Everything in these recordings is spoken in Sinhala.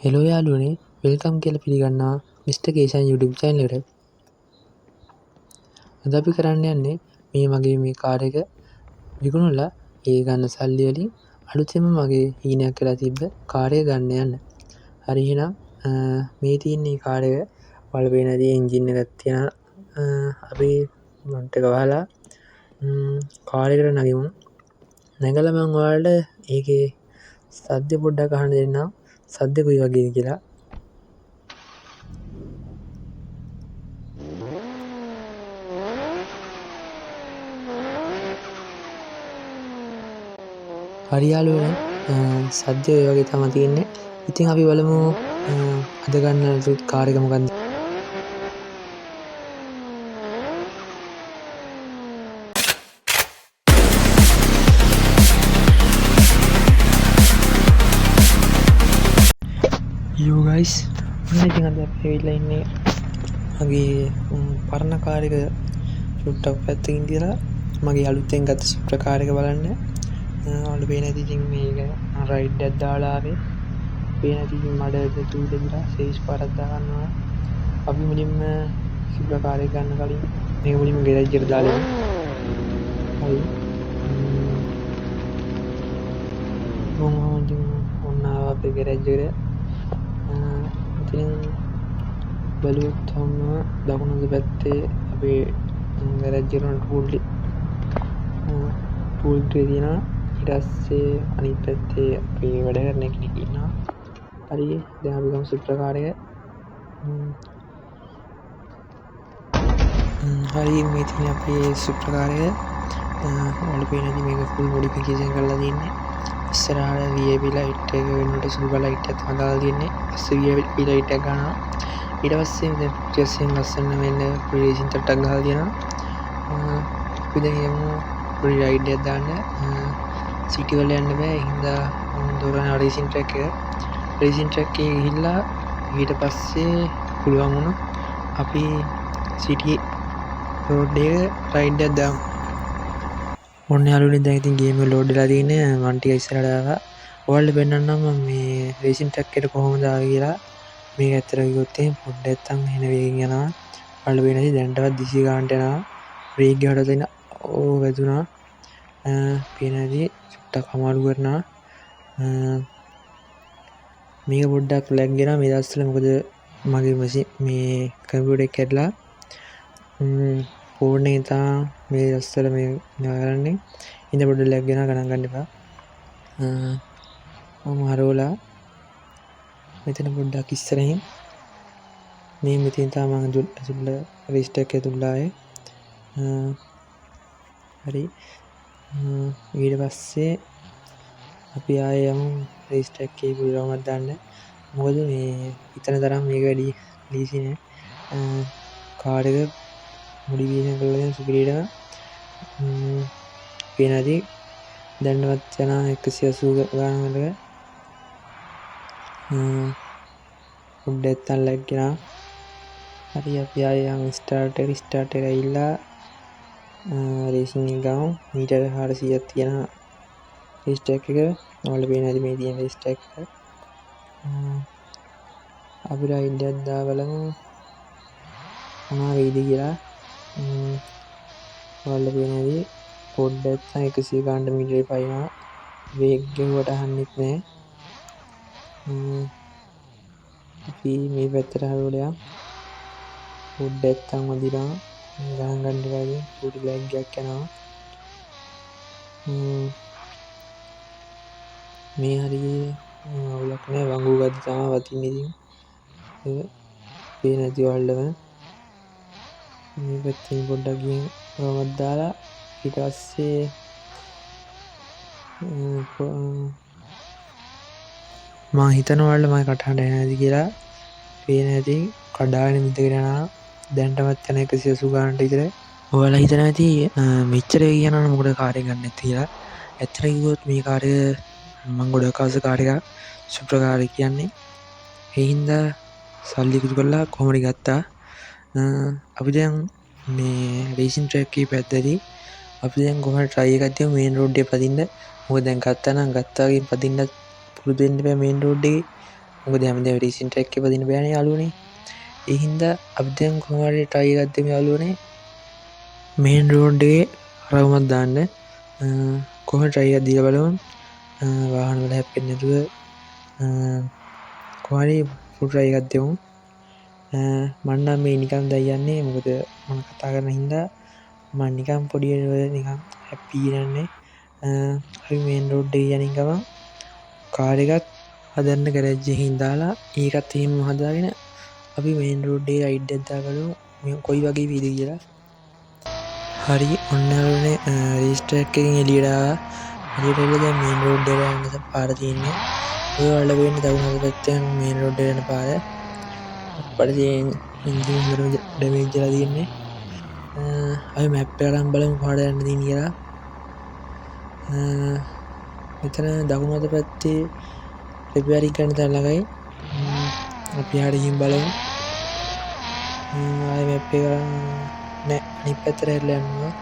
හෙලෝ යාළුවනේ වෙල්කම් කියලා පිළිගන්නවා මිස්ටර් කේෂන් YouTube channel එකට. අද අපි කරන්න යන්නේ මේ මගේ මේ කාර් එක විකුණලා ඒ ගන්න සල්ලි වලින් අලුතෙන්ම මගේ හීනයක් කරලා තිබ්බ කාර් එක ගන්න යන්න. හරි එහෙනම් මේ තියෙන මේ කාර් එක ඔයාලා පේනදී එන්ජින් එකක් තියෙනවා. අපි මොන්ට් එක වහලා කාර් එකට නගිමු. නැගලා මම ඔයාලට ඒකේ සද්ද පොඩ්ඩක් අහන්න දෙන්නම්. සද්ද කොයි වගේද කියලා. හරි යාළුවනේ සද්දය ඔය වගේ තමයි තියෙන්නේ. ඉතින් අපි බලමු අද ගන්න කාර් එක මොකක්ද. යෝ ගයිස් ඔන්න ඉතින් අද අපි ඇවිල්ලා ඉන්නේ මගේ පරණ කාර් එක චුට්ටක් පැත්තකින් තියලා මගේ අලුතෙන් ගත්ත සුප්‍ර කාර් එක බලන්න. ඔයාලට පේන ඇති ඉතින් මේක රයිඩ් එකක් දාලා ආවේ. පේන ඇති ඉතින් මඩ දෙතුල් දෙවිලා සේස් පාරක් දාගන්නවා. අපි මුලින්ම සුප්‍ර කාර් එක ගන්න කලින් මේක මුලින්ම ගෑරේජ් එකට දාලා ඉමු. හරි. ඔන්න අපේ ගෑරේජ් එකට. ඉතින් බලුවොත් ඔන්න දකුණු පැත්තේ අපේ ගෑරේජ් එකට ටූල් ට්‍රේ තියෙනවා. ඊට පස්සේ අනිත් පැත්තේ අපි වැඩ කරන කෙනෙක් ඉන්නවා. හරි දැන් අපි ගමු සුප්‍ර කාර් එක. හරි මේ තියෙන අපේ සුප්‍ර කාර් එක. ඔයාලට පේනදී මේක ෆුල් මොඩිෆිකේෂන් කරලා තියෙන්නේ. ඉස්සරහට VIP ලයිට් එක වෙනුවට සුපර් ලයිට් එකක් හදාලා තියෙන්නේ. පස්සේ VIP ලයිට් එක ගන්නවා. ඊට පස්සේ දැන් පික්චර්ස් එකෙන් ලස්සන වෙන්න රේසින් තට්ටක් ගහලා තියෙනවා. අපි දැන් යමු පොඩි රයිඩ් එකක් දාන්න. සිටි වල යන්න බෑ. ඒ හින්දා දොරන රේසින් ට්‍රැක් එක. රේසින් ට්‍රැක් එකේ ගිහිල්ලා ඊට පස්සේ පුළුවන් වුණොත් අපි සිටි රෝඩ් එක රයිඩ් එකක් දාමු. ඔන්න යාළුවනේ දැන් ඉතින් ගේම් එක ලෝඩ් වෙලා තියෙන්නේ. මම ටික ඉස්සරහට ආවා. ඔයාලට පෙන්නන්නම් මම මේ රේසින් ට්‍රැක් එකට කොහොමද ආවේ කියලා. මේක ඇත්තට කිව්වොත් එහෙනම් පොඩ්ඩක් නැත්තම් එන වේගෙන් යනවා. ඔයාලට පේනදී දැන්ටවත් 200 ගානට යනවා. බ්‍රේක් ගහලා දෙන ඕ වැදුනා. පේනදී චුට්ටක් අමාරු කරනවා. මේක පොඩ්ඩක් ලැග් වෙනවා මේ දවස්වල. මොකද මගේ මේ කම්පියුටර් එක කැඩලා ෆෝන් එකේ තා මේ දවස්වල මේ කරන්නේ. ඉතින් පොඩ්ඩක් ලැග් වෙනවා ගණන් ගන්න එපා. මම හරවලා මෙතන පොඩ්ඩක් ඉස්සරහින් මේ මෙතන තමයි මම සුල්ල රෙජිස්ටර් එකේ දුල්ලායේ. හරි ඊට පස්සේ අපි ආයෙ යමු රෙජිස්ටර් එකේ පුරවමක් දාන්න. මොකද මේ හිතන තරම් මේක වැඩි ලීසි නෑ. කාර් එක මොඩිෆිකේෂන් කරලා තියෙන සුපිරියටම පේනදී දැන්නවත් යන 180 ගානකට පොඩ්ඩක් තන් ලැග් වෙනවා. හරි අපි ආයෙ යමු ස්ටාර්ට් එක ඇවිල්ලා රේසින් එක ගමු. මීටර 400ක් තියෙන රෙජිස්ටර් එක. ඔයාලට පේන ඇති මේ තියෙන රෙජිස්ටර් එක. අපි රයිඩ් එකක් දා බලමු මොනවා වෙයිද කියලා. ඔයාලට පේන ඇති පොඩ්ඩක් තන් 100 ගානට මීටරේ පයින්නවා. වේගෙන් අහන්නෙත් නෑ. අපි මේ පැත්තට හරවලා පොඩ්ඩක් තන් වදිනවා. ගණන් ගන්න එපා. පොඩි ලැග් එකක් යනවා. මේ හරියේ අවුලක් නෑ. වංගු ගද්දි තමයි වදින්නේ. ඉතින් ඒක පේන ඇති ඔයාලටම. මේ පැත්තෙන් පොඩ්ඩක් ගිහින් රවමක් දාලා ඊට පස්සේ මම හිතනවා ඔයාලට මගේ කටහඬ ඇහෙන්නේ නැති කියලා. පේන ඇති කඩාගෙන මිදගෙන යනවා. දැන්ටමත් යන 180 ගානට විතර. ඔයාලා හිතන ඇති මෙච්චර කියනවා මොකද කාර් එක ගන්න නැති කියලා. ඇත්තට කිව්වොත් මේ කාර් එක මම ගොඩක් ආස කාර් එකක්. සුප්‍ර කාර් එක කියන්නේ. ඒ හින්දා සල්ලි එකතු කරලා කොහොමද ගත්තා. අපි දැන් මේ රේසින් ට්‍රැක් එකේ පැත්තදී අපි දැන් කොහොමද try එකක් දෙමු මේන් රෝඩ් එකේ පදින්න. මොකද දැන් ගත්තා නම් ගත්තා වගේ පදින්න පුරුදු වෙන්න බෑ මේන් රෝඩ් එකේ. මොකද හැමදාම රේසින් ට්‍රැක් එකේ පදින්න බෑනේ යාළුවනේ. ඒ හින්දා අපි දැන් කොහොම හරි try එකක් දෙමු යාළුවනේ. මේන් රෝඩ් එකේ රවුමක් දාන්න කොහොම try එකක් දීලා බලමු. වාහන වල හැප්පෙන්නේ නැතුව කොහොම හරි full try එකක් දෙමු. මම නම් මේ නිකන් දැන් යන්නේ මොකද මම කතා කරන හින්දා මම නිකන් පොඩි නිකන් හැපි යන්නේ. අපි මේන් රෝඩ් එකේ යනින් ගමන් කාර් එකත් හදන්න ගෑරේජ් එකකින් දාලා ඒකත් එහෙම හදාගෙන අපි මේන් රෝඩ් එකේ රයිඩ් එකක් දාගමු මේ කොයි වගේ වීද කියලා. හරි ඔන්න යාළුවනේ රේස් ට්‍රැක් එකකින් එළියට ආවා. එළියට එලා දැන් මේන් රෝඩ් එකට යන්න පාර තියෙන්නේ. ඔය වල වෙන්නේ දකුණු පැත්තෙන් මේන් රෝඩ් එකට යන පාර. අපිට තියෙන ඉන්ජින් හොඳට ඩැමේජ් වෙලා තියෙන්නේ. අපි මැප් එක අරන් බලමු කොහාට යන්න තියෙන්නේ කියලා. මෙතන දකුණු අත පැත්තේ රිපෙයාරින් කරන තැන ළඟයි. අපි ආයෙ ගිහින් බලමු. ආයෙ මැප් එක නෑ අනිත් පැත්තට හැරිලා යනවා.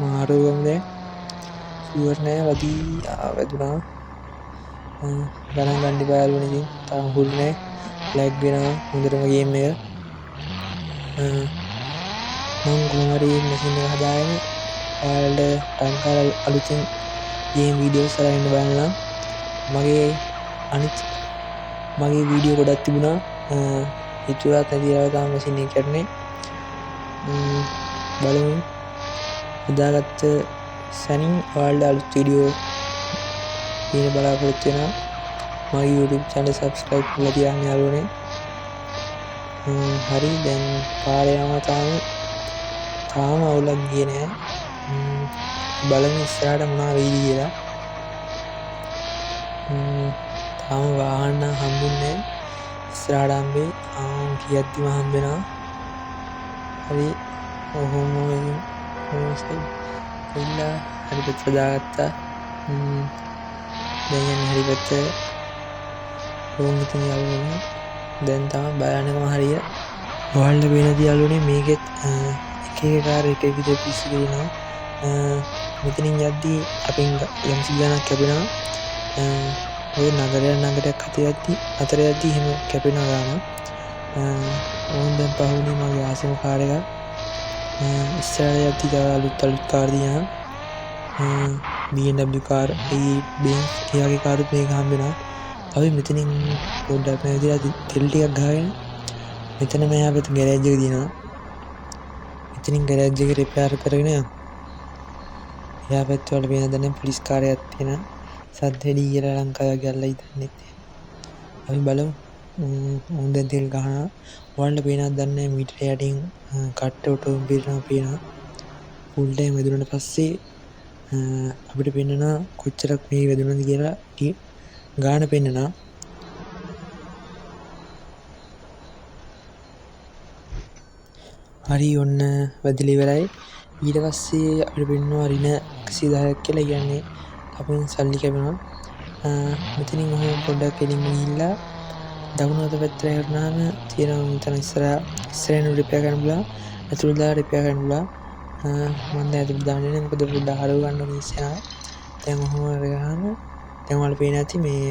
මාරුවම දැන් ෂුවර් නෑ වදී වැදුනා. ගණන් ගන්න එපා යාළුවනේ ඉතින් තාම හුල් නෑ. ලැග් වෙනවා හොඳටම ගේම් එක. මම කොහොම හරි මැෂින් එක හදාගෙන ඔයාලට ටංකාර අලුතින් ගේම් වීඩියෝස් අරගෙන බලන්න. මගේ වීඩියෝ ගොඩක් තිබුණා. හිතුවත් නැතිලා තාම මැෂින් එක කරන්නේ. බලමු. හදාගත්ත සැනින් ඔයාලට අලුත් වීඩියෝ දින බලාපොරොත්තු වෙනවා. මගේ YouTube channel subscribe කරලා තියන්න යාළුවනේ. හරි දැන් පාරේ යනවා තාම අවුලක් ගියේ නෑ. බලමු ඉස්සරහට මොනවා වෙයිද කියලා. තාම වාහන හම්බුන්නේ නෑ. ඉස්සරහට හම්බෙයි. කියද්දිම හම්බෙනවා. හරි ඔහොම ඉල්ලා හරි පැත්තට දාගත්තා. දැන් යන්නේ හරි පැත්ත. ඕන් ඉතින් යාළුවනේ දැන් තමයි බලන්නකම හරිය. ඔයාලට වෙනදී යාළුවනේ මේකෙත් එක එක කාර් එක එක විදිහට පිස්සු දෙනවා. මෙතනින් යද්දී අපින් යම්සි ගණක් කැපෙනවා. ඔය නගරයක් අතර යද්දී එහෙම කැපෙනවා ගාන. ඕන් දැන් පහුනේ මගේ ආසම කාර් එක. ඉස්සරහට යද්දී තව අලුත් කාර් දිනවා. BMW කාර්, Benz ඒ වගේ කාරුත් මේක හම්බෙනවා. අපි මෙතනින් පොඩ්ඩක් නැතිලා තෙල් ටිකක් ගහගෙන මෙතන මෙහා පැත්තේ ගෑරේජ් එක තියෙනවා. මෙතනින් ගෑරේජ් එක රිපෙයාර් කරගෙන යමු. එහා පැත්ත වල වෙන දැන පොලිස් කාර්යයක් තියෙනවා. සද්දෙඩි කියලා ලංකාවේ ගල්ලා ඉදන්නේ. අපි බලමු. උන් දැන් තෙල් ගහනවා. ඔයාලට පේනවද දන්නේ නැහැ මීටර යටින් කට්ට ඔටෝ පේනවා. ෆුල් ටයිම් වැදුනට පස්සේ අපිට පෙන්නනවා කොච්චරක් මේ වැදුනද කියලා ගාන පෙන්නනවා. හරි ඔන්න වැදිලි ඉවරයි. ඊට පස්සේ අපිට පෙන්නනවා රින 110ක් කියලා. කියන්නේ අපෙන් සල්ලි කැපෙනවා. මෙතනින් ඔහොම පොඩ්ඩක් එළින්ම ගිහිල්ලා දකුණු අත පැත්තට හැරුණාම තියෙනවා මෙතන ඉස්සරහින් රිපෙයාර් කරන්න පුළුවන්. ඇතුළට දාලා රිපෙයාර් කරන්න පුළුවන්. මම දැන් ඇතුළට දාන්නේ නැහැ මොකද පොඩ්ඩක් හරව ගන්න ඕනේ ඉස්සරහ. දැන් ඔහොම අරගෙන දැන් ඔයාලට පේන ඇති මේ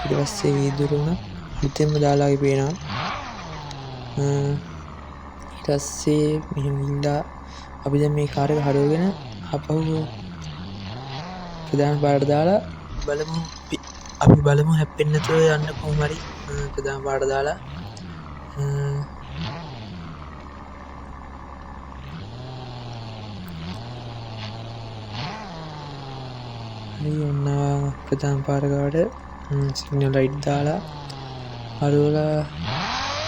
ඊට පස්සේ වීදුරු උන හිතෙන්ම දාලා වගේ පේනවා. ඊට පස්සේ මෙහෙම ගිහිල්ලා අපි දැන් මේ කාර් එක හරවගෙන ආපහු ප්‍රධාන පාරට දාලා බලමු හැප්පෙන්නේ නැතුව යන්න කොහොම හරි ප්‍රධාන පාරට දාලා. හරි ඔන්න ප්‍රධාන පාර ගාවට සිග්නල් ලයිට් දාලා හරවලා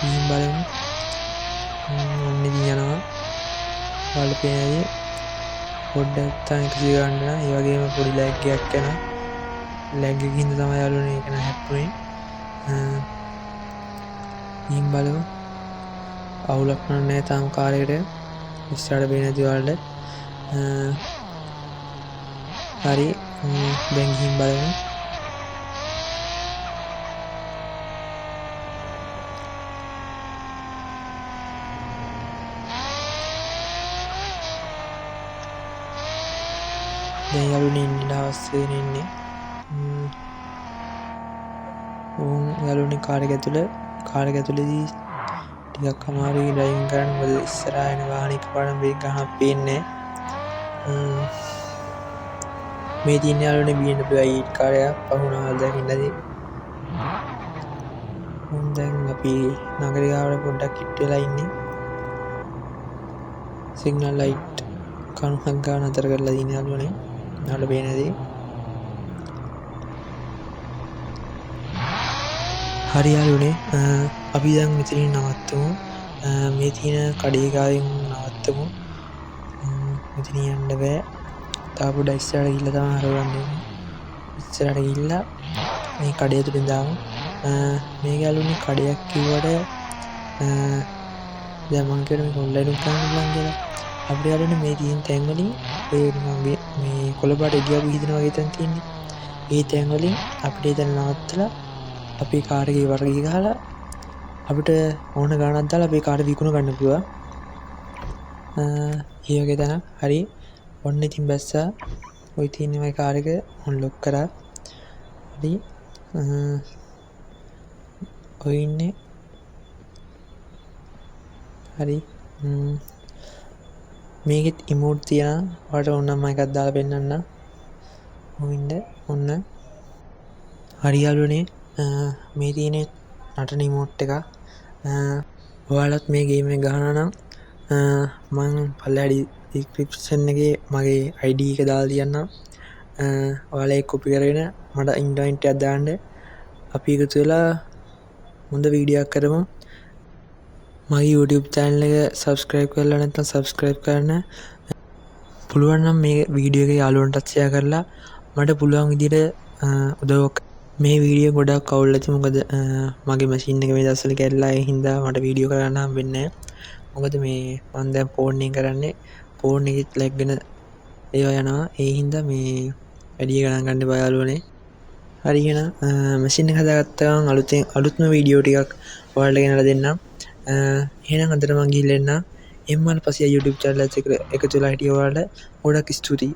ගිහින් බලමු. ඔන්න ඉතින් යනවා. ඔයාලට පේනදී පොඩ්ඩක් තමයි කිසි ගන්න නෑ. ඒ වගේම පොඩි ලැග් එකක් යනවා. ලැග් එකකින් තමයි යාළුවනේ ඒක හැප්පුනේ. ගිහින් බලමු. අවුලක් නැහැ තාම කාර් එකට. ඉස්සරහට පේන ඇති ඔයාලට. හරි දැන් ගිහින් බලමු. දැන් යාළුවනේ ඉන්න අවස්ථාවේ ඉන්නේ. උන් යාළුවනේ කාර් එක ඇතුළේදී ටිකක් අමාරුයි ඩ්‍රයිවිං කරන්න. මොකද ඉස්සරහා එන වාහනේ එකපාරටම බ්‍රේක් ගහනවත් පේන්නේ නැහැ. මේ තියෙන යාළුවනේ BMW i8 කාර් එකක් පහුණාවල් දකින්නදී. දැන් අපි නගරිකාවට පොඩ්ඩක් කිට්ටු වෙලා ඉන්නේ. සිග්නල් ලයිට් කණුවක් ගන්න අතර කරලා තියෙන යාළුවනේ. යාළුවා පේනදී. හරි යාළුවනේ අපි දැන් මෙතනින් නවත්තමු. මේ තියෙන කඩේ ගාවින් නවත්තමු. මෙතන යන්න බෑ. තා පොඩ්ඩක් ඉස්සරහට ගිහිල්ලා තමයි හරවන්නේ. ඉස්සරහට ගිහිල්ලා මේ කඩේ තුලින් දාමු. මේ යාළුවනේ කඩයක් කිව්වට දැන් මං කියන මේක ඔන්ලයින් උත් ගන්න පුළුවන් කියලා. අපිට යාළුවනේ මේ තියෙන තැන් වලින් මේ කොළපාට ගියාපු හිතන වගේ තැන් තියෙන්නේ. ඒ තැන් වලින් අපිට එතන නවත්තලා අපේ කාර් එකේ වර්ගය ගහලා අපිට ඕන ගාණක් දාලා අපේ කාර් විකුණ ගන්න පුළුවන්. ඒ වගේ තැනක්. හරි. ඔන්න ඉතින් බැස්සා. ওই තියෙන මේ කාර් එක ඔන්ලොක් කරා. හරි. ඔය ඉන්නේ. හරි. මේකෙත් ඉමෝට් තියෙනවා. ඔයාලට ඕන නම් මම එකක් දාලා පෙන්නන්නම්. ඔන්න. හරි යාළුවනේ. මේ තියෙන නටන ඉමෝට් එක. ඔයාලත් මේ ගේම් එක ගහනවා නම් මම පල්ලෙහාට ඩිස්ක්‍රිප්ෂන් එකේ මගේ ID එක දාලා තියන්නම්. ඔයාලා ඒක කොපි කරගෙන මට ඉන්වයිට් එකක් දාන්න. අපි එකතු වෙලා හොඳ වීඩියෝ එකක් කරමු. මගේ YouTube channel එක subscribe කරලා නැත්නම් subscribe කරන්න. පුළුවන් නම් මේ වීඩියෝ එක යාළුවන්ටත් share කරලා මට පුළුවන් විදිහට උදව්වක්. මේ වීඩියෝ ගොඩක් අවුල් ඇති. මොකද මගේ මැෂින් එක මේ දවස්වල කැඩලා ඒ හින්දා මට වීඩියෝ කරන්න හම්බෙන්නේ නැහැ. මොකද මේ මම දැන් ෆෝන් එකෙන් කරන්නේ. ෆෝන් එකෙත් ලැග් වෙන ඒවා යනවා. ඒ හින්දා මේ වැඩි ගණන් ගන්න බෑ යාළුවනේ. හරි එහෙනම් මැෂින් එක හදාගත්ත ගමන් අලුත්ම වීඩියෝ ටිකක් ඔයාලට ගෙනලා දෙන්නම්. එහෙනම් අදට මං ගිහිල්ලා එන්නම්. එම්මල් පස්සේ YouTube channel එකත් එකතු වෙලා හිටිය ඔයාලට ගොඩක් ස්තුතියි.